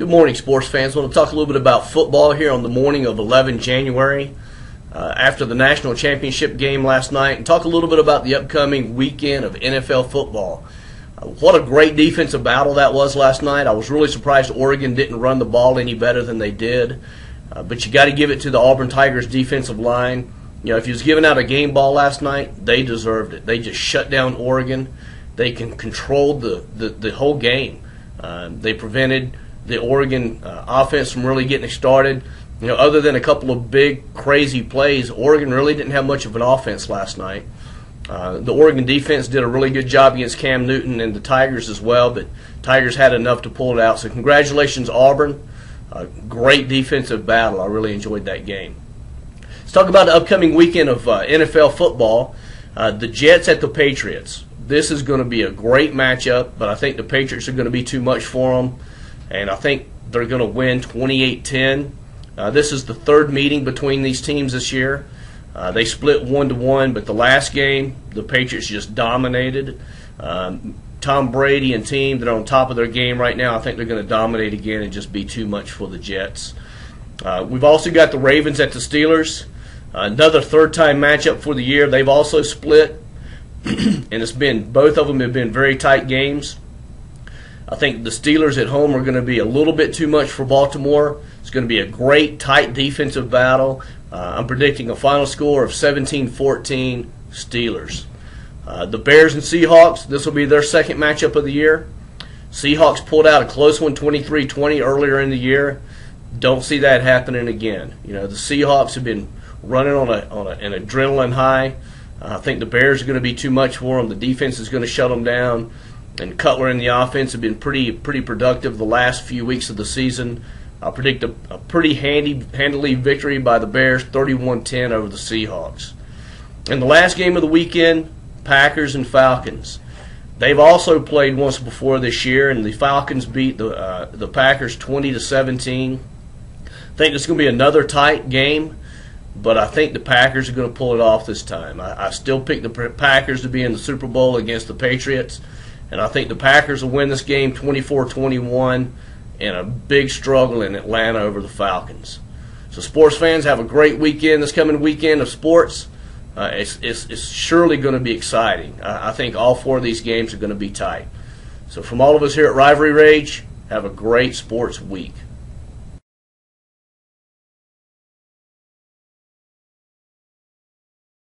Good morning, sports fans. I want to talk a little bit about football here on the morning of 11 January after the national championship game last night, and talk a little bit about the upcoming weekend of NFL football. What a great defensive battle that was last night. I was really surprised Oregon didn't run the ball any better than they did, but you got to give it to the Auburn Tigers defensive line. You know, if you was giving out a game ball last night, they deserved it. They just shut down Oregon. They can control the whole game. They prevented the Oregon offense from really getting started. You know, other than a couple of big, crazy plays, Oregon really didn't have much of an offense last night. The Oregon defense did a really good job against Cam Newton and the Tigers as well, but Tigers had enough to pull it out. So congratulations, Auburn. Great defensive battle. I really enjoyed that game. Let's talk about the upcoming weekend of NFL football. The Jets at the Patriots. This is going to be a great matchup, but I think the Patriots are going to be too much for them, and I think they're going to win 28-10. This is the third meeting between these teams this year. They split 1-1, but the last game, the Patriots just dominated. Tom Brady and team, they're on top of their game right now. I think they're going to dominate again and just be too much for the Jets. We've also got the Ravens at the Steelers. Another third-time matchup for the year. They've also split, and both of them have been very tight games. I think the Steelers at home are going to be a little bit too much for Baltimore. It's going to be a great, tight defensive battle. I'm predicting a final score of 17-14 Steelers. The Bears and Seahawks, this will be their second matchup of the year. Seahawks pulled out a close one, 23-20, earlier in the year. Don't see that happening again. You know, the Seahawks have been running on an adrenaline high. I think the Bears are going to be too much for them. The defense is going to shut them down. And Cutler and the offense have been pretty productive the last few weeks of the season. I'll predict a pretty handily victory by the Bears, 31-10 over the Seahawks. And the last game of the weekend, Packers and Falcons. They've also played once before this year, and the Falcons beat the Packers 20-17. I think it's going to be another tight game, but I think the Packers are going to pull it off this time. I still pick the Packers to be in the Super Bowl against the Patriots, and I think the Packers will win this game 24-21 in a big struggle in Atlanta over the Falcons. So sports fans, have a great weekend, this coming weekend of sports. It's surely going to be exciting. I think all four of these games are going to be tight. So from all of us here at Rivalry Rage, have a great sports week.